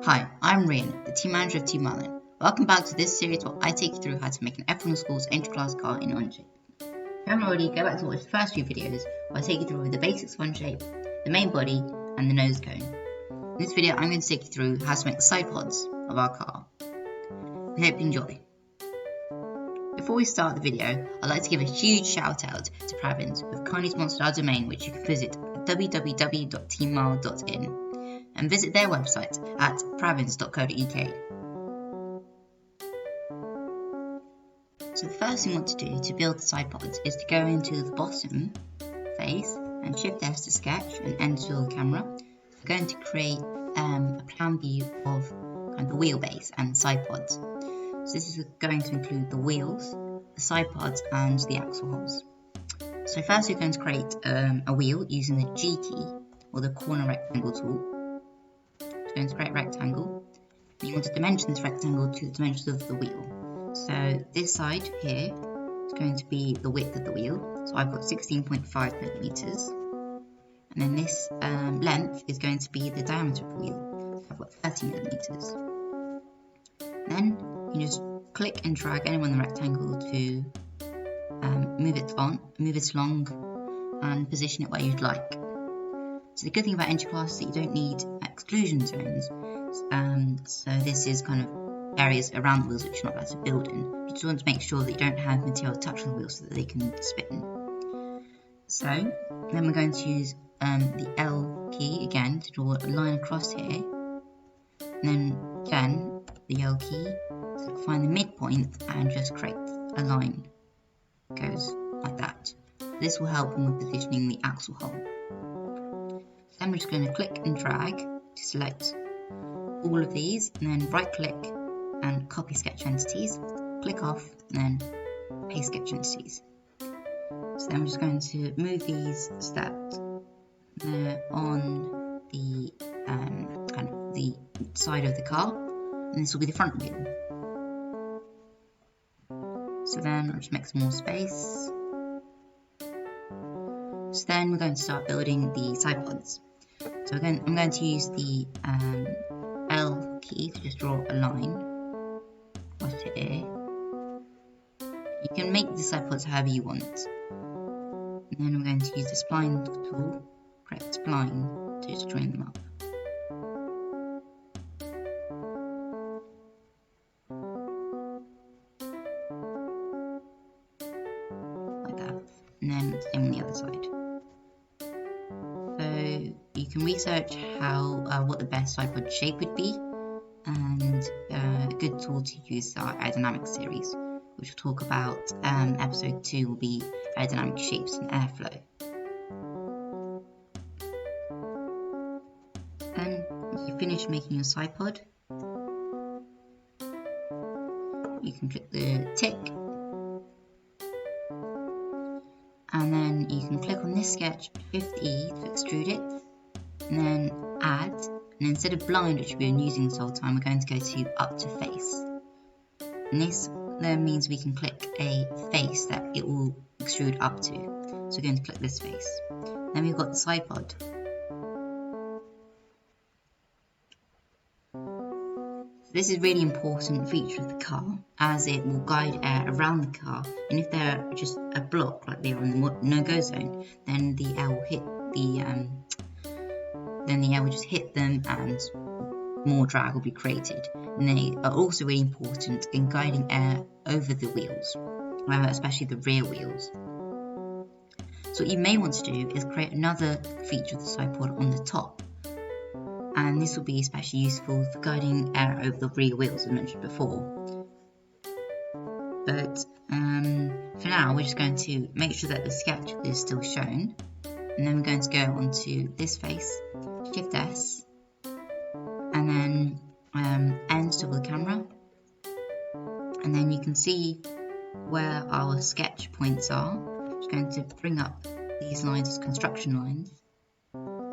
Hi, I'm Rian, the team manager of Team Marlin. Welcome back to this series where I take you through how to make an F1 Schools entry-class car in OnShape. If you haven't already, go back to watch the first few videos where I take you through the basics of OnShape, the main body, and the nose cone. In this video, I'm going to take you through how to make the side pods of our car. I hope you enjoy. Before we start the video, I'd like to give a huge shout out to Pravins, who have kindly sponsored our domain, which you can visit at www.teammarl.in. and visit their website at pravins.co.uk. So the first thing you want to do to build the side pods is to go into the bottom face and Shift S to sketch and enter the camera. We're going to create a plan view of the wheelbase and side pods. So this is going to include the wheels, the side pods and the axle holes. So first we're going to create a wheel using the G key or the corner rectangle tool. Going to create a rectangle. You want to dimension this rectangle to the dimensions of the wheel. So this side here is going to be the width of the wheel. So I've got 16.5 millimeters. And then this length is going to be the diameter of the wheel. So I've got 30 millimeters. Then you just click and drag anywhere on the rectangle to move it along and position it where you'd like. So the good thing about entry class is that you don't need exclusion zones. So this is kind of areas around the wheels which you're not allowed to build in. You just want to make sure that you don't have material touching the wheels so that they can spin. So then we're going to use the L key again to draw a line across here. And then again the L key to find the midpoint and just create a line. It goes like that. This will help with positioning the axle hole. Then we're just going to click and drag to select all of these and then right click and copy sketch entities, click off and then paste sketch entities. So then we're just going to move these steps on the kind of the side of the car, and this will be the front wheel. So then I'll just make some more space. So then we're going to start building the side pods. So I'm going to use the L key to just draw a line across here. You can make the side pods however you want. And then I'm going to use the spline tool, create a spline to just join them up. Like that. And then same on the other side. So you can research what the best side pod shape would be, and a good tool to use our aerodynamics series, which we'll talk about. Episode 2 will be aerodynamic shapes and airflow. Then once you finish making your side pod, you can click the tick, and then you can click on this sketch, Shift E to extrude it, and then add, and instead of blind, which we've been using this whole time, we're going to go to up to face. And this then means we can click a face that it will extrude up to. So we're going to click this face. Then we've got the side pod. This is a really important feature of the car, as it will guide air around the car, and if they're just a block like they are in the no-go zone, then the air will hit just hit them and more drag will be created. And they are also really important in guiding air over the wheels, especially the rear wheels. So what you may want to do is create another feature of the side pod on the top. And this will be especially useful for guiding air over the rear wheels, as I mentioned before. But for now, we're just going to make sure that the sketch is still shown. And then we're going to go onto this face, Shift S, and then end to the camera. And then you can see where our sketch points are. I'm just going to bring up these lines as construction lines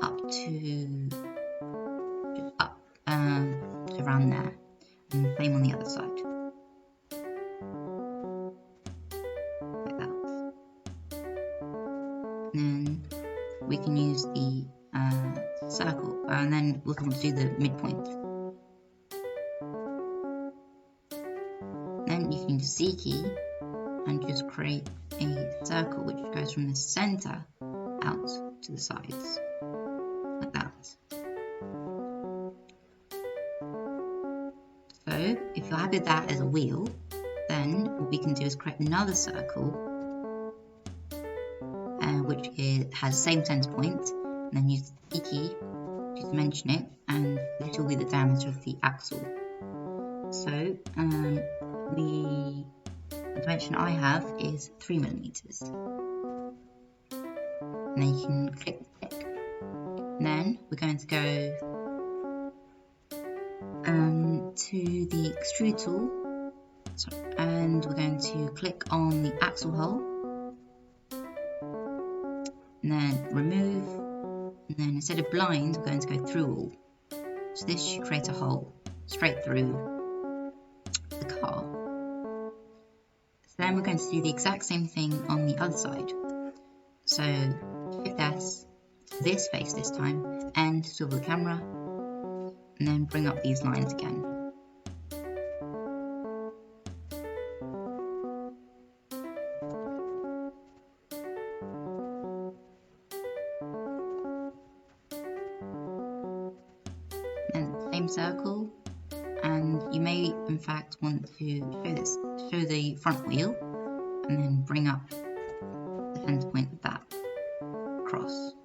up to around there, and the same on the other side, like that. And then we can use the circle, and then we'll come to do the midpoint. using the C key and just create a circle which goes from the center out to the sides, like that. So if you're happy with that as a wheel, then what we can do is create another circle which has the same center point, and then use the C key to dimension it, and this will be the diameter of the axle. So the dimension I have is 3mm. And then you can click. And then we're going to go to the extrude tool, and we're going to click on the axle hole, and then remove, and then instead of blind we're going to go through all. So this should create a hole straight through the car. So then we're going to do the exact same thing on the other side. So Shift S to this face this time, and swivel the camera, and then bring up these lines again. And same circle, and you may in fact want to show the front wheel, and then bring up the center point of that across,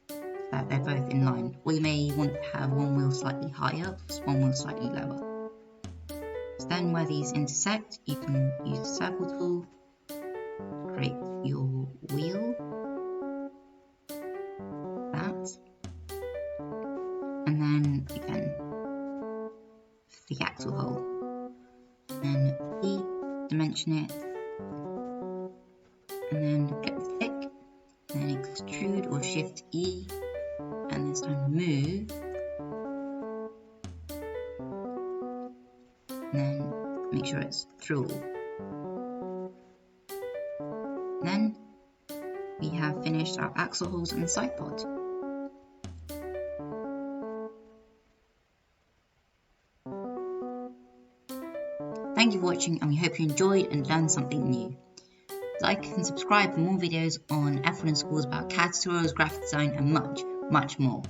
so that they're both in line. Or you may want to have one wheel slightly higher, one wheel slightly lower. So then where these intersect, you can use the circle tool to create your wheel, that, and then again the axle hole, and then E, dimension it, and then click the tick, and then extrude or Shift E, and this time remove, and then make sure it's through all. And then we have finished our axle holes and the side pod. Thank you for watching, and we hope you enjoyed and learned something new. Like and subscribe for more videos on F1 and schools about CAD tutorials, graphic design, and much more.